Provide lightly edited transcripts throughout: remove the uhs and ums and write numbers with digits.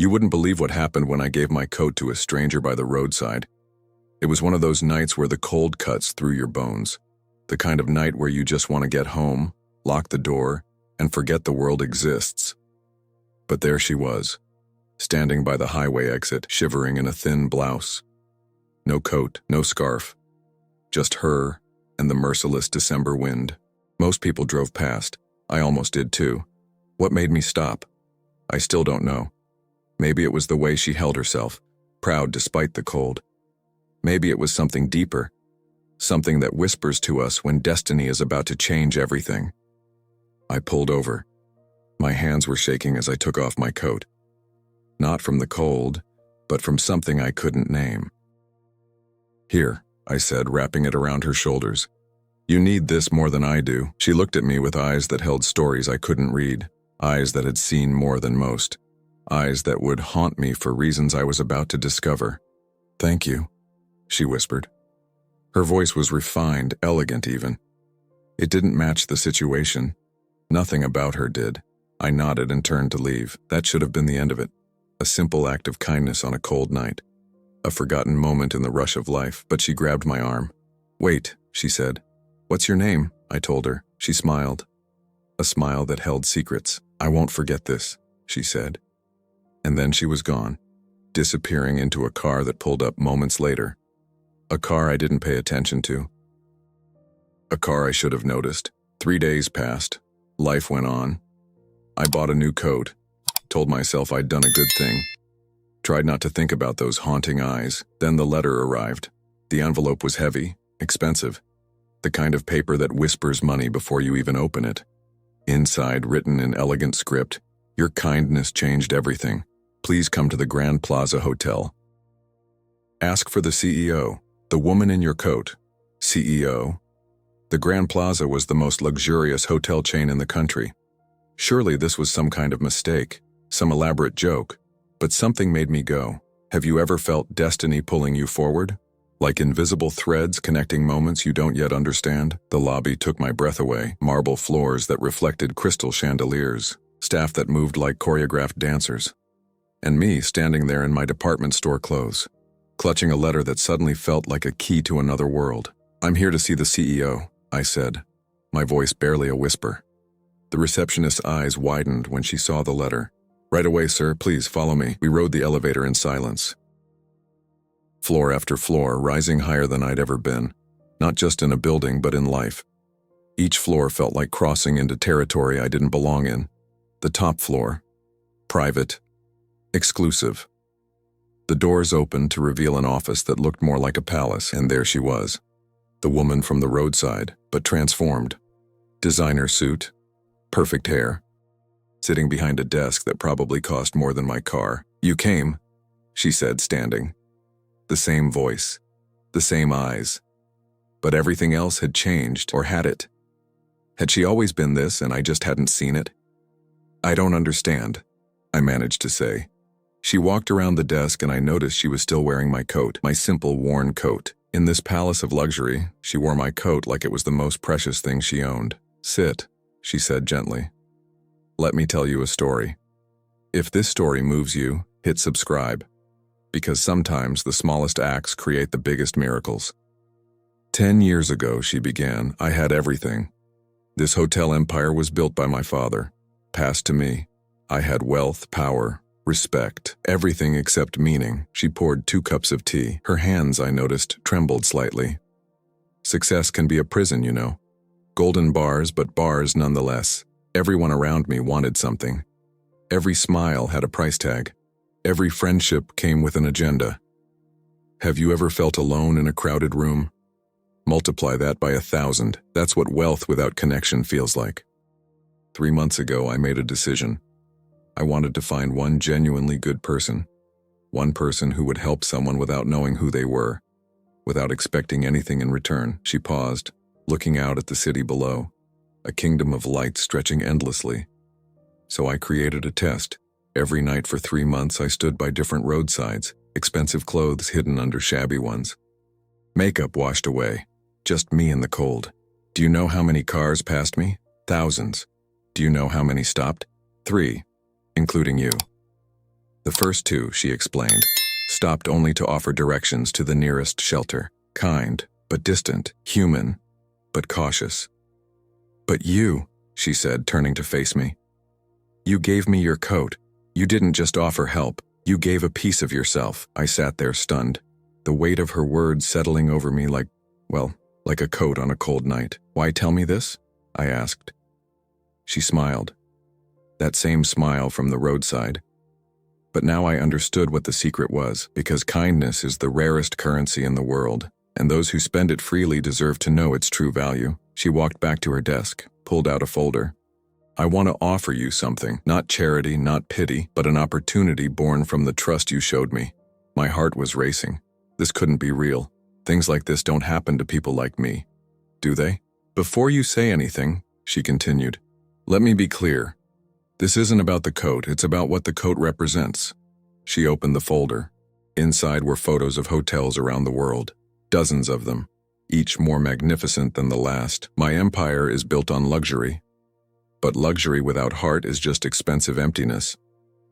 You wouldn't believe what happened when I gave my coat to a stranger by the roadside. It was one of those nights where the cold cuts through your bones. The kind of night where you just want to get home, lock the door, and forget the world exists. But there she was, standing by the highway exit, shivering in a thin blouse. No coat, no scarf. Just her and the merciless December wind. Most people drove past. I almost did too. What made me stop? I still don't know. Maybe it was the way she held herself, proud despite the cold. Maybe it was something deeper, something that whispers to us when destiny is about to change everything. I pulled over. My hands were shaking as I took off my coat. Not from the cold, but from something I couldn't name. "Here," I said, wrapping it around her shoulders. "You need this more than I do." She looked at me with eyes that held stories I couldn't read, eyes that had seen more than most, eyes that would haunt me for reasons I was about to discover. "Thank you," she whispered. Her voice was refined, elegant even. It didn't match the situation. Nothing about her did. I nodded and turned to leave. That should have been the end of it. A simple act of kindness on a cold night. A forgotten moment in the rush of life, but she grabbed my arm. "Wait," she said. "What's your name?" I told her. She smiled. A smile that held secrets. "I won't forget this," she said. And then she was gone, disappearing into a car that pulled up moments later. A car I didn't pay attention to. A car I should have noticed. 3 days passed. Life went on. I bought a new coat, told myself I'd done a good thing. Tried not to think about those haunting eyes. Then the letter arrived. The envelope was heavy, expensive. The kind of paper that whispers money before you even open it. Inside, written in elegant script, "Your kindness changed everything. Please come to the Grand Plaza Hotel. Ask for the CEO, the woman in your coat." CEO? The Grand Plaza was the most luxurious hotel chain in the country. Surely this was some kind of mistake, some elaborate joke, but something made me go. Have you ever felt destiny pulling you forward? Like invisible threads connecting moments you don't yet understand? The lobby took my breath away, marble floors that reflected crystal chandeliers, staff that moved like choreographed dancers. And me standing there in my department store clothes, clutching a letter that suddenly felt like a key to another world. "I'm here to see the CEO," I said, my voice barely a whisper. The receptionist's eyes widened when she saw the letter. "Right away, sir, please follow me." We rode the elevator in silence. Floor after floor, rising higher than I'd ever been, not just in a building but in life. Each floor felt like crossing into territory I didn't belong in. The top floor, private, exclusive. The doors opened to reveal an office that looked more like a palace, and there she was. The woman from the roadside, but transformed. Designer suit, perfect hair, sitting behind a desk that probably cost more than my car. "You came," she said, standing. The same voice, the same eyes. But everything else had changed, or had it? Had she always been this and I just hadn't seen it? "I don't understand," I managed to say. She walked around the desk and I noticed she was still wearing my coat, my simple worn coat. In this palace of luxury, she wore my coat like it was the most precious thing she owned. "Sit," she said gently. "Let me tell you a story. If this story moves you, hit subscribe. Because sometimes the smallest acts create the biggest miracles." 10 years ago, she began, I had everything. This hotel empire was built by my father, passed to me. I had wealth, power, respect, everything except meaning. She poured 2 cups of tea. Her hands, I noticed, trembled slightly. Success can be a prison, you know. Golden bars, but bars nonetheless. Everyone around me wanted something. Every smile had a price tag. Every friendship came with an agenda. Have you ever felt alone in a crowded room? Multiply that by 1,000. That's what wealth without connection feels like. 3 months ago, I made a decision. I wanted to find one genuinely good person. One person who would help someone without knowing who they were, without expecting anything in return. She paused, looking out at the city below, a kingdom of light stretching endlessly. So I created a test. Every night for 3 months, I stood by different roadsides, expensive clothes hidden under shabby ones. Makeup washed away, just me in the cold. Do you know how many cars passed me? Thousands. Do you know how many stopped? 3, including you. The first two, she explained, stopped only to offer directions to the nearest shelter. Kind, but distant. Human, but cautious. But you, she said, turning to face me. You gave me your coat. You didn't just offer help. You gave a piece of yourself. I sat there stunned, the weight of her words settling over me like a coat on a cold night. Why tell me this? I asked. She smiled. That same smile from the roadside. But now I understood what the secret was, because kindness is the rarest currency in the world, and those who spend it freely deserve to know its true value. She walked back to her desk, pulled out a folder. I want to offer you something, not charity, not pity, but an opportunity born from the trust you showed me. My heart was racing. This couldn't be real. Things like this don't happen to people like me. Do they? Before you say anything, she continued, let me be clear. This isn't about the coat, it's about what the coat represents. She opened the folder. Inside were photos of hotels around the world, dozens of them, each more magnificent than the last. My empire is built on luxury. But luxury without heart is just expensive emptiness.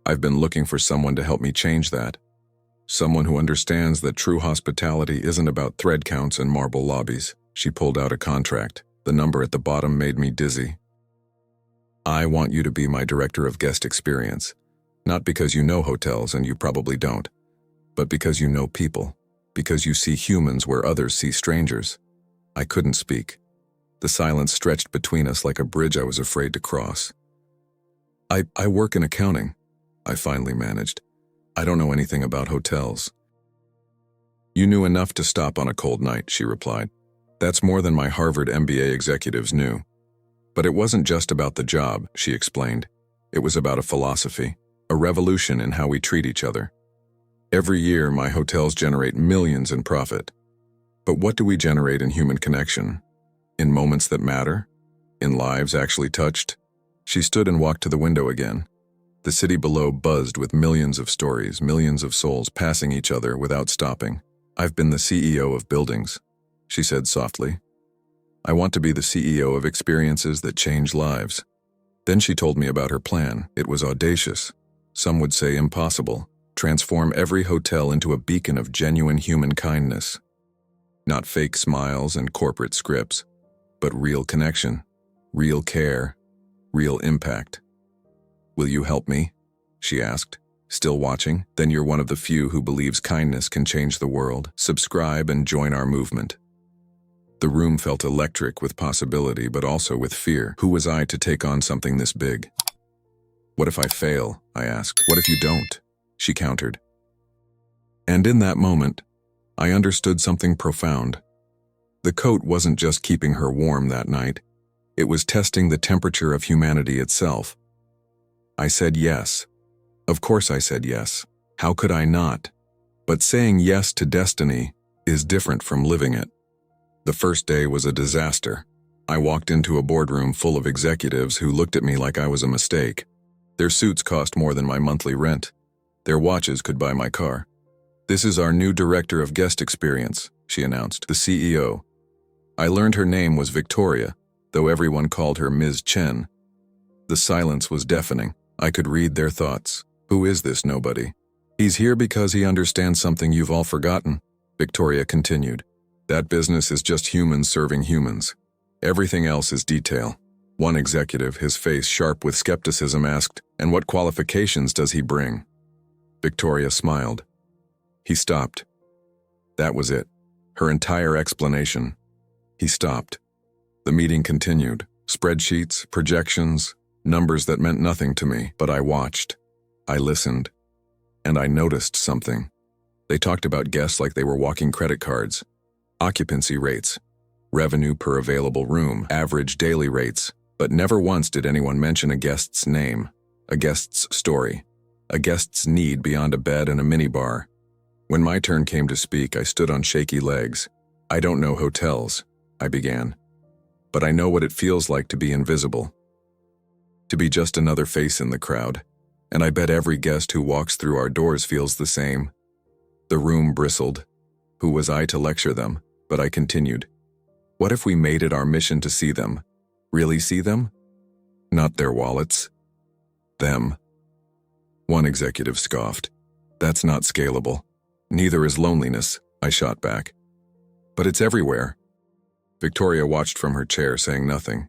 I've been looking for someone to help me change that. Someone who understands that true hospitality isn't about thread counts and marble lobbies. She pulled out a contract. The number at the bottom made me dizzy. I want you to be my director of guest experience. Not because you know hotels, and you probably don't, but because you know people, because you see humans where others see strangers. I couldn't speak. The silence stretched between us like a bridge I was afraid to cross. I work in accounting, I finally managed. I don't know anything about hotels. You knew enough to stop on a cold night, she replied. That's more than my Harvard MBA executives knew. But it wasn't just about the job, she explained. It was about a philosophy, a revolution in how we treat each other. Every year, my hotels generate millions in profit. But what do we generate in human connection? In moments that matter? In lives actually touched? She stood and walked to the window again. The city below buzzed with millions of stories, millions of souls passing each other without stopping. I've been the CEO of buildings, she said softly. I want to be the CEO of experiences that change lives. Then she told me about her plan. It was audacious. Some would say impossible. Transform every hotel into a beacon of genuine human kindness. Not fake smiles and corporate scripts, but real connection, real care, real impact. Will you help me? She asked, still watching. Then you're one of the few who believes kindness can change the world. Subscribe and join our movement. The room felt electric with possibility, but also with fear. Who was I to take on something this big? What if I fail? I asked. What if you don't? She countered. And in that moment, I understood something profound. The coat wasn't just keeping her warm that night. It was testing the temperature of humanity itself. I said yes. Of course I said yes. How could I not? But saying yes to destiny is different from living it. The first day was a disaster. I walked into a boardroom full of executives who looked at me like I was a mistake. Their suits cost more than my monthly rent. Their watches could buy my car. This is our new director of guest experience, she announced, the CEO. I learned her name was Victoria, though everyone called her Ms. Chen. The silence was deafening. I could read their thoughts. Who is this nobody? He's here because he understands something you've all forgotten, Victoria continued. That business is just humans serving humans. Everything else is detail. One executive, his face sharp with skepticism, asked, and what qualifications does he bring? Victoria smiled. He stopped. That was it. Her entire explanation. He stopped. The meeting continued. Spreadsheets, projections, numbers that meant nothing to me, but I watched. I listened. And I noticed something. They talked about guests like they were walking credit cards. Occupancy rates, revenue per available room, average daily rates, but never once did anyone mention a guest's name, a guest's story, a guest's need beyond a bed and a minibar. When my turn came to speak, I stood on shaky legs. I don't know hotels, I began, but I know what it feels like to be invisible, to be just another face in the crowd, and I bet every guest who walks through our doors feels the same. The room bristled. Who was I to lecture them? But I continued. What if we made it our mission to see them? Really see them? Not their wallets. Them. One executive scoffed. That's not scalable. Neither is loneliness, I shot back. But it's everywhere. Victoria watched from her chair, saying nothing.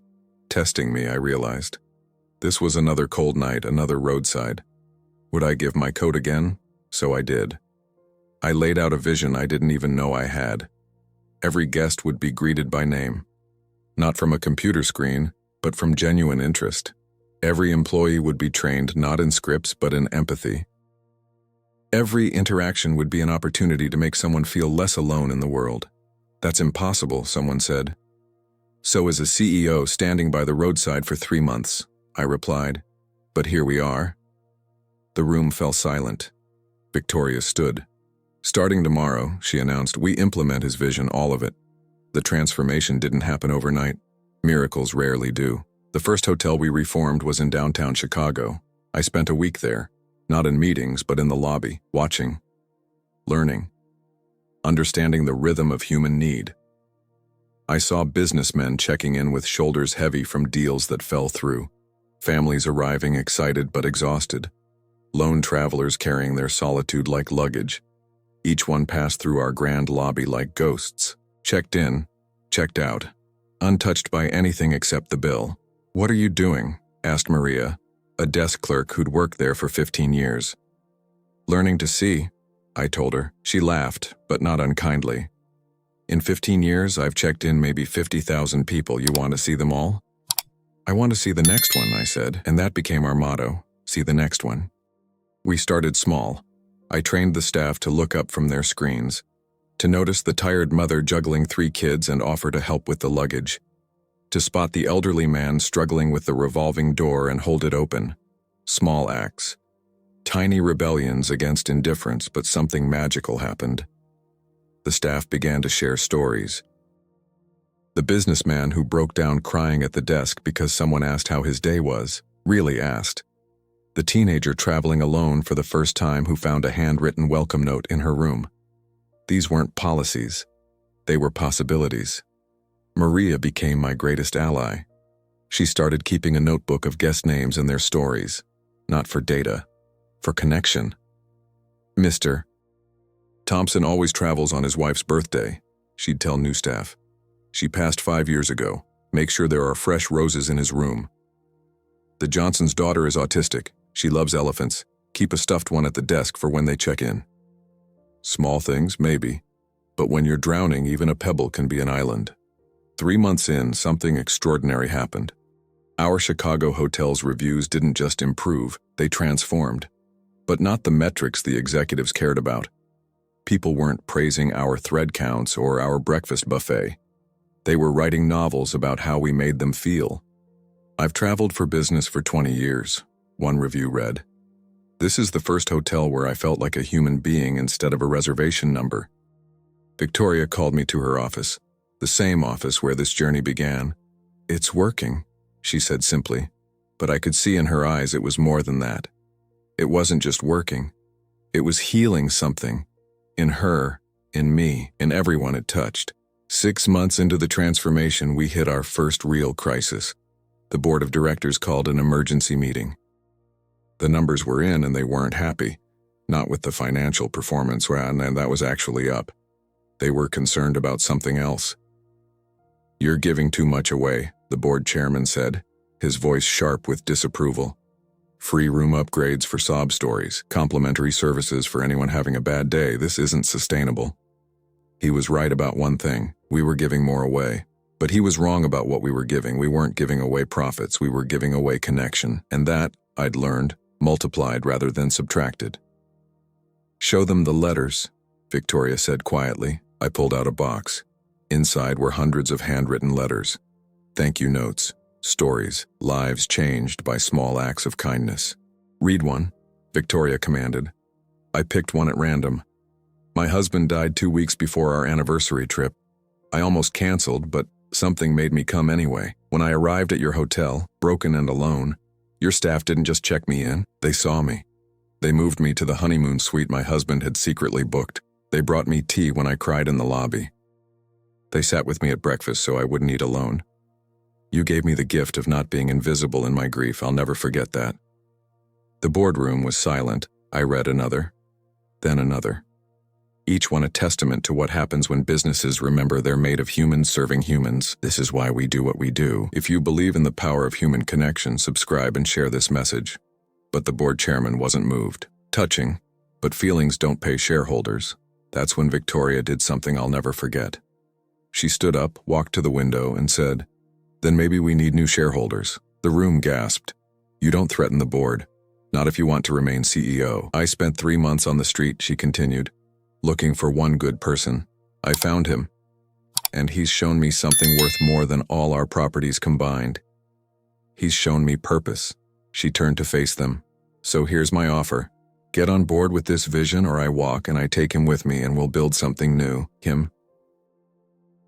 Testing me, I realized. This was another cold night, another roadside. Would I give my coat again? So I did. I laid out a vision I didn't even know I had. Every guest would be greeted by name. Not from a computer screen, but from genuine interest. Every employee would be trained not in scripts, but in empathy. Every interaction would be an opportunity to make someone feel less alone in the world. That's impossible, someone said. So is a CEO standing by the roadside for 3 months, I replied. But here we are. The room fell silent. Victoria stood. Starting tomorrow, she announced, we implement his vision, all of it. The transformation didn't happen overnight. Miracles rarely do. The first hotel we reformed was in downtown Chicago. I spent a week there, not in meetings, but in the lobby, watching, learning, understanding the rhythm of human need. I saw businessmen checking in with shoulders heavy from deals that fell through, families arriving excited but exhausted, lone travelers carrying their solitude like luggage. Each one passed through our grand lobby like ghosts, checked in, checked out, untouched by anything except the bill. "What are you doing?" asked Maria, a desk clerk who'd worked there for 15 years. "Learning to see," I told her. She laughed, but not unkindly. "In 15 years, I've checked in maybe 50,000 people. You want to see them all?" "I want to see the next one," I said, and that became our motto, see the next one. We started small. I trained the staff to look up from their screens, to notice the tired mother juggling 3 kids and offer to help with the luggage, to spot the elderly man struggling with the revolving door and hold it open. Small acts. Tiny rebellions against indifference, but something magical happened. The staff began to share stories. The businessman who broke down crying at the desk because someone asked how his day was, really asked. The teenager traveling alone for the first time who found a handwritten welcome note in her room. These weren't policies. They were possibilities. Maria became my greatest ally. She started keeping a notebook of guest names and their stories, not for data, for connection. "Mr. Thompson always travels on his wife's birthday," she'd tell new staff. "She passed 5 years ago. Make sure there are fresh roses in his room. The Johnson's daughter is autistic. She loves elephants. Keep a stuffed one at the desk for when they check in." Small things, maybe, but when you're drowning, even a pebble can be an island. 3 months in, something extraordinary happened. Our Chicago hotel's reviews didn't just improve, they transformed. But not the metrics the executives cared about. People weren't praising our thread counts or our breakfast buffet. They were writing novels about how we made them feel. "I've traveled for business for 20 years, one review read. "This is the first hotel where I felt like a human being instead of a reservation number." Victoria called me to her office, the same office where this journey began. "It's working," she said simply, but I could see in her eyes it was more than that. It wasn't just working. It was healing something. In her, in me, in everyone it touched. 6 months into the transformation, we hit our first real crisis. The board of directors called an emergency meeting. The numbers were in and they weren't happy. Not with the financial performance, and that was actually up. They were concerned about something else. "You're giving too much away," the board chairman said, his voice sharp with disapproval. "Free room upgrades for sob stories, complimentary services for anyone having a bad day. This isn't sustainable." He was right about one thing. We were giving more away. But he was wrong about what we were giving. We weren't giving away profits. We were giving away connection. And that, I'd learned, multiplied rather than subtracted. "Show them the letters," Victoria said quietly. I pulled out a box. Inside were hundreds of handwritten letters. Thank you notes, stories, lives changed by small acts of kindness. "Read one," Victoria commanded. I picked one at random. "My husband died 2 weeks before our anniversary trip. I almost canceled, but something made me come anyway. When I arrived at your hotel, broken and alone, your staff didn't just check me in, they saw me. They moved me to the honeymoon suite my husband had secretly booked. They brought me tea when I cried in the lobby. They sat with me at breakfast so I wouldn't eat alone. You gave me the gift of not being invisible in my grief. I'll never forget that." The boardroom was silent. I read another, then another. Each one a testament to what happens when businesses remember they're made of humans serving humans. This is why we do what we do. If you believe in the power of human connection, subscribe and share this message. But the board chairman wasn't moved. Touching, but feelings don't pay shareholders. That's when Victoria did something I'll never forget. She stood up, walked to the window, and said, "Then maybe we need new shareholders." The room gasped. "You don't threaten the board. Not if you want to remain CEO. I spent 3 months on the street," she continued, "looking for one good person. I found him. And he's shown me something worth more than all our properties combined. He's shown me purpose." She turned to face them. "So here's my offer. Get on board with this vision or I walk and I take him with me and we'll build something new. Him.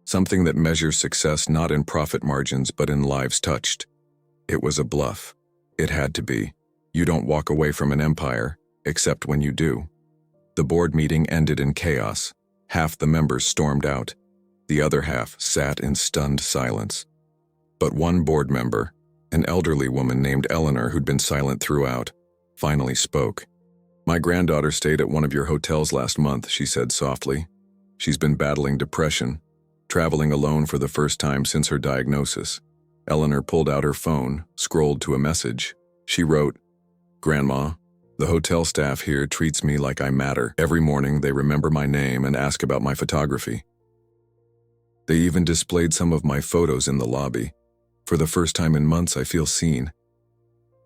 Something that measures success not in profit margins but in lives touched." It was a bluff. It had to be. You don't walk away from an empire, except when you do. The board meeting ended in chaos. Half the members stormed out. The other half sat in stunned silence. But one board member, an elderly woman named Eleanor who'd been silent throughout, finally spoke. "My granddaughter stayed at one of your hotels last month," she said softly. "She's been battling depression, traveling alone for the first time since her diagnosis." Eleanor pulled out her phone, scrolled to a message. She wrote, "Grandma, the hotel staff here treats me like I matter. Every morning they remember my name and ask about my photography. They even displayed some of my photos in the lobby. For the first time in months I feel seen."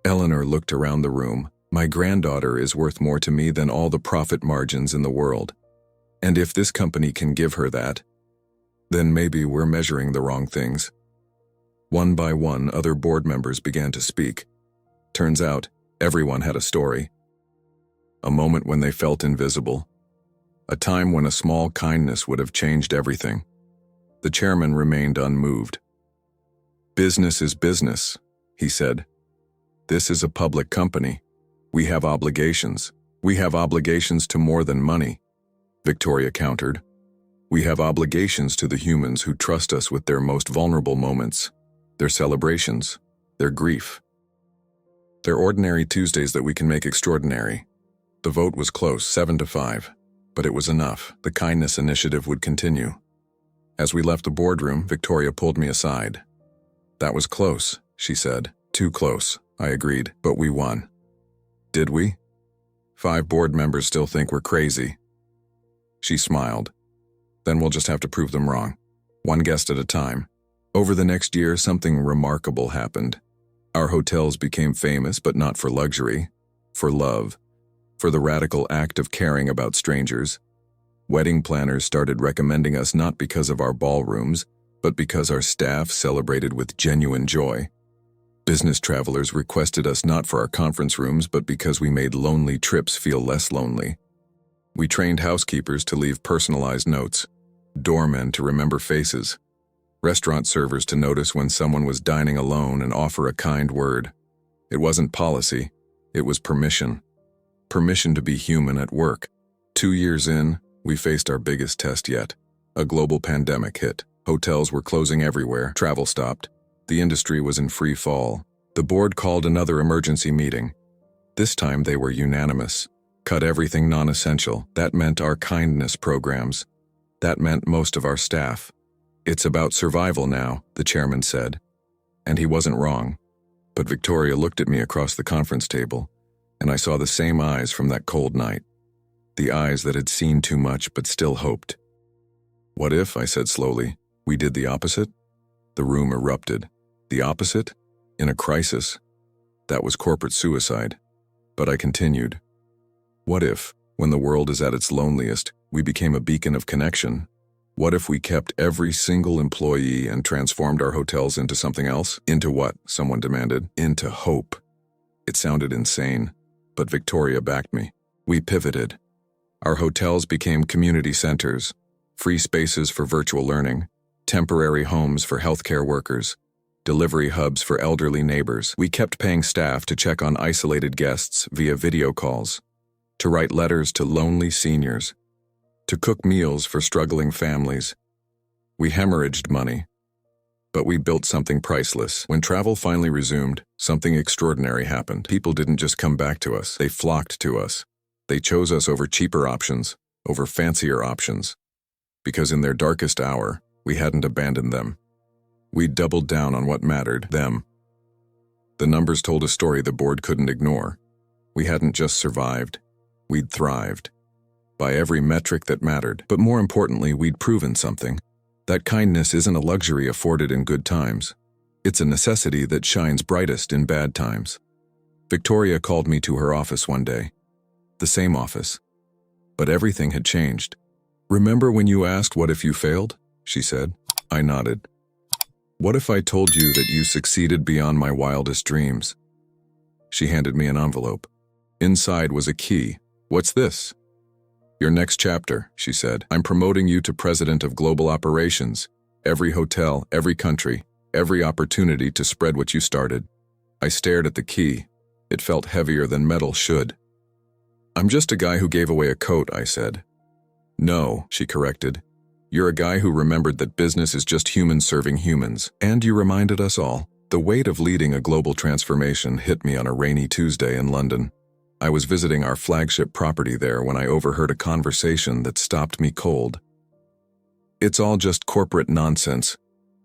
Eleanor looked around the room. "My granddaughter is worth more to me than all the profit margins in the world. And if this company can give her that, then maybe we're measuring the wrong things." One by one, other board members began to speak. Turns out, everyone had a story. A moment when they felt invisible. A time when a small kindness would have changed everything. The chairman remained unmoved. "Business is business," he said. "This is a public company. We have obligations. We have obligations to more than money," Victoria countered. "We have obligations to the humans who trust us with their most vulnerable moments, their celebrations, their grief. They're ordinary Tuesdays that we can make extraordinary." The vote was close, 7-5, but it was enough. The kindness initiative would continue. As we left the boardroom, Victoria pulled me aside. "That was close," she said. "Too close," I agreed, "but we won." "Did we? 5 board members still think we're crazy." She smiled. "Then we'll just have to prove them wrong, one guest at a time." Over the next year, something remarkable happened. Our hotels became famous, but not for luxury, for love, for the radical act of caring about strangers. Wedding planners started recommending us not because of our ballrooms, but because our staff celebrated with genuine joy. Business travelers requested us not for our conference rooms, but because we made lonely trips feel less lonely. We trained housekeepers to leave personalized notes, doormen to remember faces, restaurant servers to notice when someone was dining alone and offer a kind word. It wasn't policy, it was permission. Permission to be human at work. 2 years in, we faced our biggest test yet. A global pandemic hit. Hotels were closing everywhere, travel stopped. The industry was in free fall. The board called another emergency meeting. This time they were unanimous. Cut everything non-essential. That meant our kindness programs. That meant most of our staff. "It's about survival now," the chairman said. And he wasn't wrong. But Victoria looked at me across the conference table, and I saw the same eyes from that cold night. The eyes that had seen too much but still hoped. "What if," I said slowly, "we did the opposite?" The room erupted. The opposite? In a crisis? That was corporate suicide. But I continued. What if, when the world is at its loneliest, we became a beacon of connection? What if we kept every single employee and transformed our hotels into something else? Into what? Someone demanded. Into hope. It sounded insane, but Victoria backed me. We pivoted. Our hotels became community centers, free spaces for virtual learning, temporary homes for healthcare workers, delivery hubs for elderly neighbors. We kept paying staff to check on isolated guests via video calls, to write letters to lonely seniors, to cook meals for struggling families. We hemorrhaged money, But we built something priceless. When travel finally resumed, something extraordinary happened. People didn't just come back to us, they flocked to us. They chose us over cheaper options, over fancier options. Because in their darkest hour, we hadn't abandoned them. We doubled down on what mattered, them. The numbers told a story the board couldn't ignore. We hadn't just survived, we'd thrived. By every metric that mattered. But more importantly, we'd proven something. That kindness isn't a luxury afforded in good times. It's a necessity that shines brightest in bad times. Victoria called me to her office one day. The same office. But everything had changed. "Remember when you asked what if you failed?" she said. I nodded. "What if I told you that you succeeded beyond my wildest dreams?" She handed me an envelope. Inside was a key. "What's this?" "Your next chapter," she said. "I'm promoting you to president of global operations. Every hotel, every country, every opportunity to spread what you started." I stared at the key. It felt heavier than metal should. "I'm just a guy who gave away a coat," I said. "No," she corrected. "You're a guy who remembered that business is just humans serving humans. And you reminded us all." The weight of leading a global transformation hit me on a rainy Tuesday in London. I was visiting our flagship property there when I overheard a conversation that stopped me cold. "It's all just corporate nonsense,"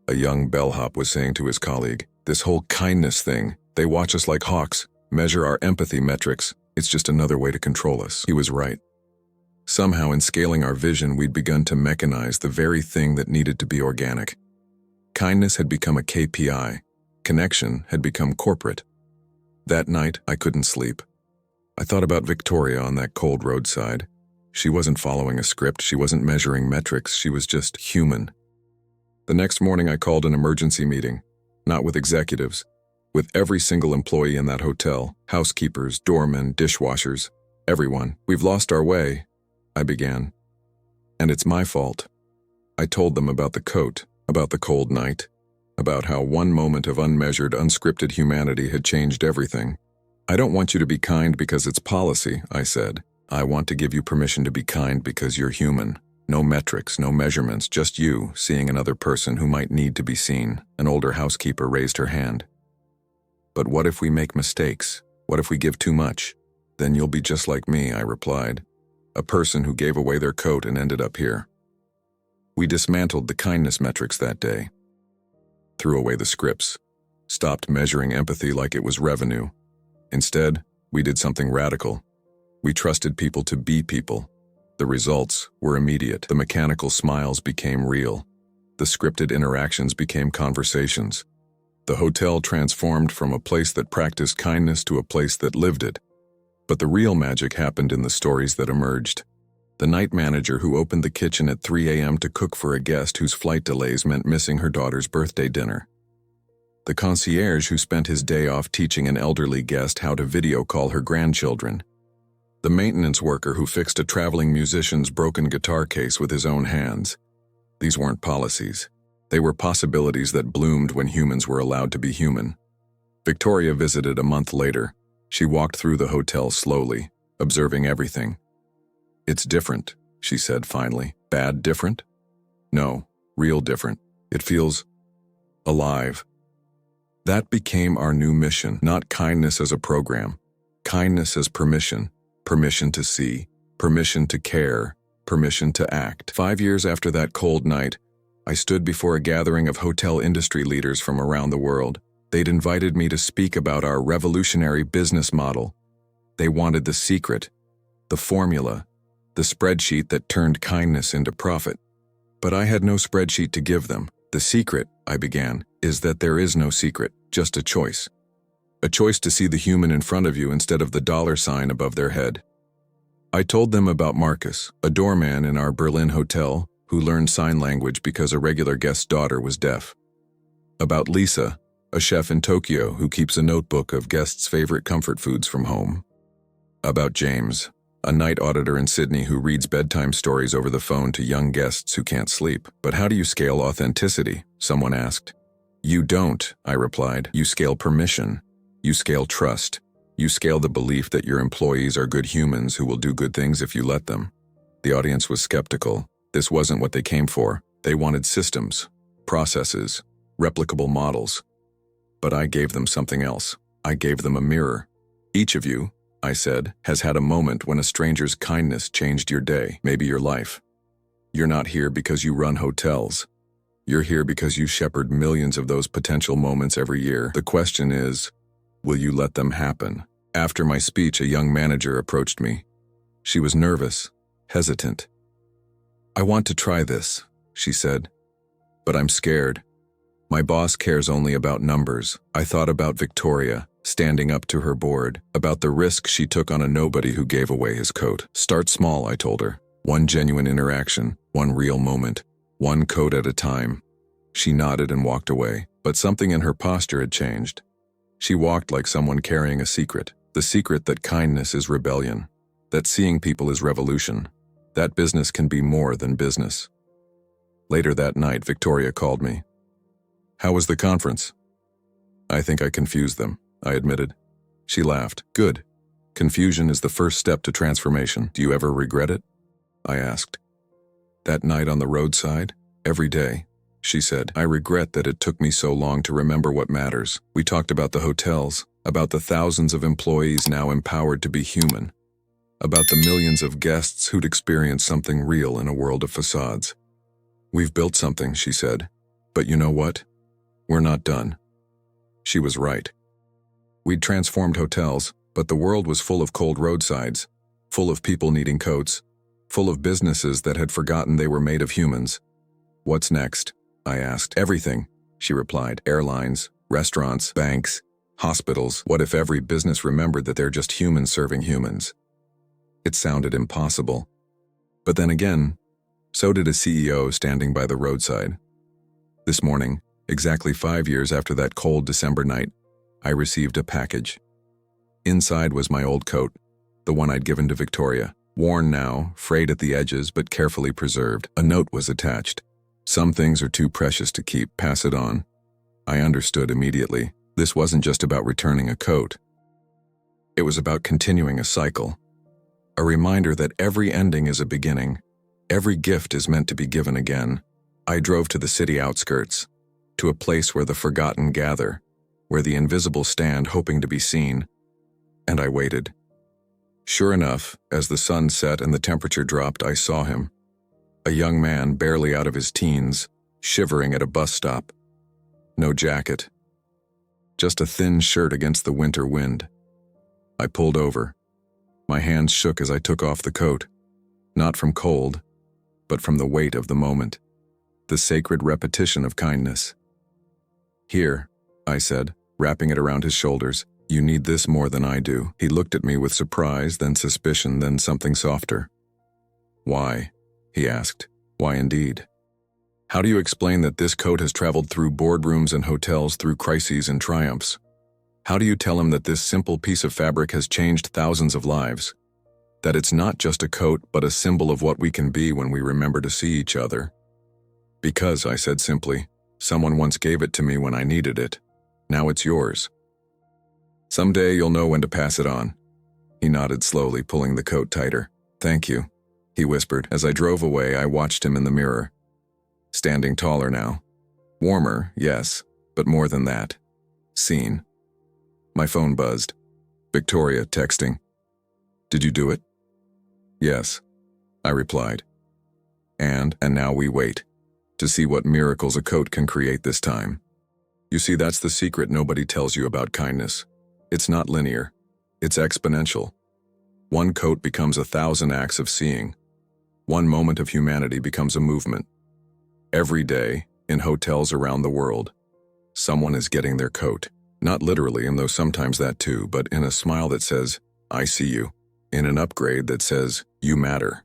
a young bellhop was saying to his colleague. "This whole kindness thing, they watch us like hawks, measure our empathy metrics. It's just another way to control us." He was right. Somehow in scaling our vision, we'd begun to mechanize the very thing that needed to be organic. Kindness had become a KPI. Connection had become corporate. That night, I couldn't sleep. I thought about Victoria on that cold roadside. She wasn't following a script, she wasn't measuring metrics, she was just human. The next morning I called an emergency meeting, not with executives, with every single employee in that hotel, housekeepers, doormen, dishwashers, everyone. "We've lost our way," I began. "And it's my fault." I told them about the coat, about the cold night, about how one moment of unmeasured, unscripted humanity had changed everything. "I don't want you to be kind because it's policy," I said. "I want to give you permission to be kind because you're human. No metrics, no measurements, just you seeing another person who might need to be seen." An older housekeeper raised her hand. "But what if we make mistakes? What if we give too much?" "Then you'll be just like me," I replied. "A person who gave away their coat and ended up here." We dismantled the kindness metrics that day. Threw away the scripts. Stopped measuring empathy like it was revenue. Instead, we did something radical. We trusted people to be people. The results were immediate. The mechanical smiles became real. The scripted interactions became conversations. The hotel transformed from a place that practiced kindness to a place that lived it. But the real magic happened in the stories that emerged. The night manager who opened the kitchen at 3 a.m. to cook for a guest whose flight delays meant missing her daughter's birthday dinner. The concierge who spent his day off teaching an elderly guest how to video call her grandchildren. The maintenance worker who fixed a traveling musician's broken guitar case with his own hands. These weren't policies. They were possibilities that bloomed when humans were allowed to be human. Victoria visited a month later. She walked through the hotel slowly, observing everything. "It's different," she said finally. "Bad different?" "No, real different. It feels alive." That became our new mission, not kindness as a program. Kindness as permission. Permission to see. Permission to care. Permission to act. 5 years after that cold night, I stood before a gathering of hotel industry leaders from around the world. They'd invited me to speak about our revolutionary business model. They wanted the secret, the formula, the spreadsheet that turned kindness into profit. But I had no spreadsheet to give them. "The secret," I began, "is that there is no secret, just a choice. A choice to see the human in front of you instead of the dollar sign above their head." I told them about Marcus, a doorman in our Berlin hotel who learned sign language because a regular guest's daughter was deaf. About Lisa, a chef in Tokyo who keeps a notebook of guests' favorite comfort foods from home. About James, a night auditor in Sydney who reads bedtime stories over the phone to young guests who can't sleep. "But how do you scale authenticity?" someone asked. "You don't," I replied. "You scale permission. You scale trust. You scale the belief that your employees are good humans who will do good things if you let them." The audience was skeptical. This wasn't what they came for. They wanted systems, processes, replicable models. But I gave them something else. I gave them a mirror. Each of you, I said, has had a moment when a stranger's kindness changed your day, maybe your life. You're not here because you run hotels. You're here because you shepherd millions of those potential moments every year. The question is, will you let them happen? After my speech, a young manager approached me. She was nervous, hesitant. "I want to try this," she said, "but I'm scared. My boss cares only about numbers." I thought about Victoria, standing up to her board, about the risk she took on a nobody who gave away his coat. "Start small," I told her. "One genuine interaction, one real moment, one coat at a time." She nodded and walked away, but something in her posture had changed. She walked like someone carrying a secret, the secret that kindness is rebellion, that seeing people is revolution, that business can be more than business. Later that night, Victoria called me. "How was the conference?" "I think I confused them," I admitted. She laughed. "Good. Confusion is the first step to transformation. Do you ever regret it?" I asked. "That night on the roadside? Every day," she said. "I regret that it took me so long to remember what matters." We talked about the hotels, about the thousands of employees now empowered to be human, about the millions of guests who'd experienced something real in a world of facades. "We've built something," she said. "But you know what? We're not done." She was right. We'd transformed hotels, but the world was full of cold roadsides, full of people needing coats, full of businesses that had forgotten they were made of humans. "What's next?" I asked. "Everything," she replied. "Airlines, restaurants, banks, hospitals. What if every business remembered that they're just humans serving humans?" It sounded impossible. But then again, so did a CEO standing by the roadside. This morning, exactly 5 years after that cold December night, I received a package. Inside was my old coat, the one I'd given to Victoria, worn now, frayed at the edges but carefully preserved. A note was attached. "Some things are too precious to keep, pass it on." I understood immediately. This wasn't just about returning a coat. It was about continuing a cycle. A reminder that every ending is a beginning. Every gift is meant to be given again. I drove to the city outskirts, to a place where the forgotten gather, where the invisible stand hoping to be seen, and I waited. Sure enough, as the sun set and the temperature dropped, I saw him. A young man barely out of his teens, shivering at a bus stop. No jacket. Just a thin shirt against the winter wind. I pulled over. My hands shook as I took off the coat, not from cold, but from the weight of the moment, the sacred repetition of kindness. "Here," I said, wrapping it around his shoulders. "You need this more than I do." He looked at me with surprise, then suspicion, then something softer. "Why?" he asked. "Why indeed? How do you explain that this coat has traveled through boardrooms and hotels, through crises and triumphs? How do you tell him that this simple piece of fabric has changed thousands of lives? That it's not just a coat, but a symbol of what we can be when we remember to see each other?" "Because," I said simply, "someone once gave it to me when I needed it. Now it's yours. Someday you'll know when to pass it on." He nodded slowly, pulling the coat tighter. "Thank you," he whispered. As I drove away, I watched him in the mirror. Standing taller now. Warmer, yes, but more than that. Seen. My phone buzzed. Victoria texting. "Did you do it?" "Yes," I replied. And now we wait, to see what miracles a coat can create this time. You see, that's the secret nobody tells you about kindness. It's not linear. It's exponential. One coat becomes 1,000 acts of seeing. One moment of humanity becomes a movement. Every day, in hotels around the world, someone is getting their coat. Not literally, and though sometimes that too, but in a smile that says, "I see you." In an upgrade that says, "You matter."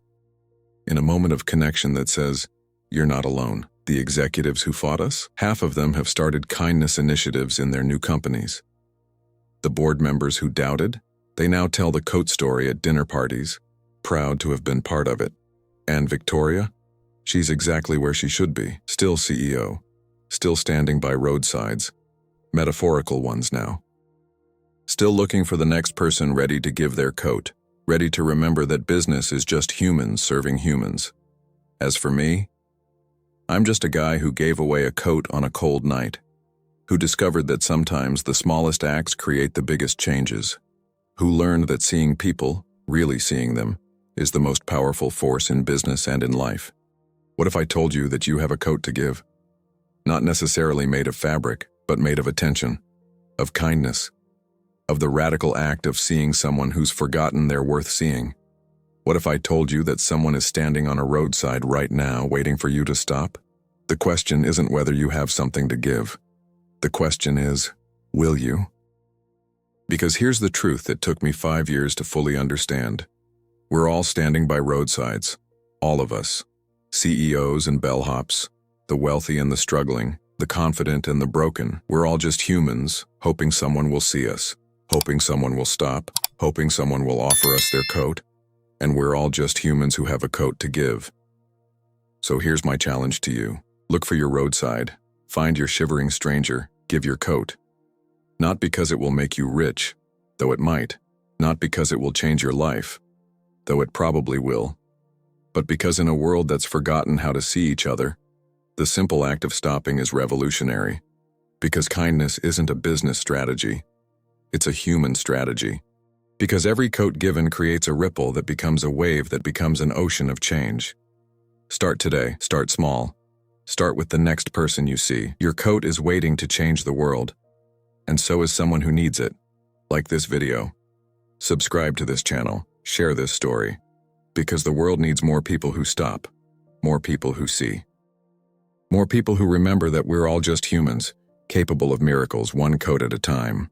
In a moment of connection that says, "You're not alone." The executives who fought us, half of them have started kindness initiatives in their new companies. The board members who doubted, they now tell the coat story at dinner parties, proud to have been part of it. And Victoria? She's exactly where she should be, still CEO, still standing by roadsides, metaphorical ones now. Still looking for the next person ready to give their coat, ready to remember that business is just humans serving humans. As for me, I'm just a guy who gave away a coat on a cold night. who discovered that sometimes the smallest acts create the biggest changes, who learned that seeing people, really seeing them, is the most powerful force in business and in life. What if I told you that you have a coat to give? Not necessarily made of fabric, but made of attention, of kindness, of the radical act of seeing someone who's forgotten they're worth seeing. What if I told you that someone is standing on a roadside right now waiting for you to stop? The question isn't whether you have something to give. The question is, will you? Because here's the truth that took me 5 years to fully understand. We're all standing by roadsides, all of us. CEOs and bellhops, the wealthy and the struggling, the confident and the broken. We're all just humans, hoping someone will see us, hoping someone will stop, hoping someone will offer us their coat. And we're all just humans who have a coat to give. So here's my challenge to you. Look for your roadside, find your shivering stranger, give your coat. Not because it will make you rich, though it might. Not because it will change your life, though it probably will. But because in a world that's forgotten how to see each other, the simple act of stopping is revolutionary. Because kindness isn't a business strategy, it's a human strategy. Because every coat given creates a ripple that becomes a wave that becomes an ocean of change. Start today, start small. Start with the next person you see. Your coat is waiting to change the world. And so is someone who needs it. Like this video. Subscribe to this channel, share this story. Because the world needs more people who stop, more people who see. More people who remember that we're all just humans, capable of miracles one coat at a time.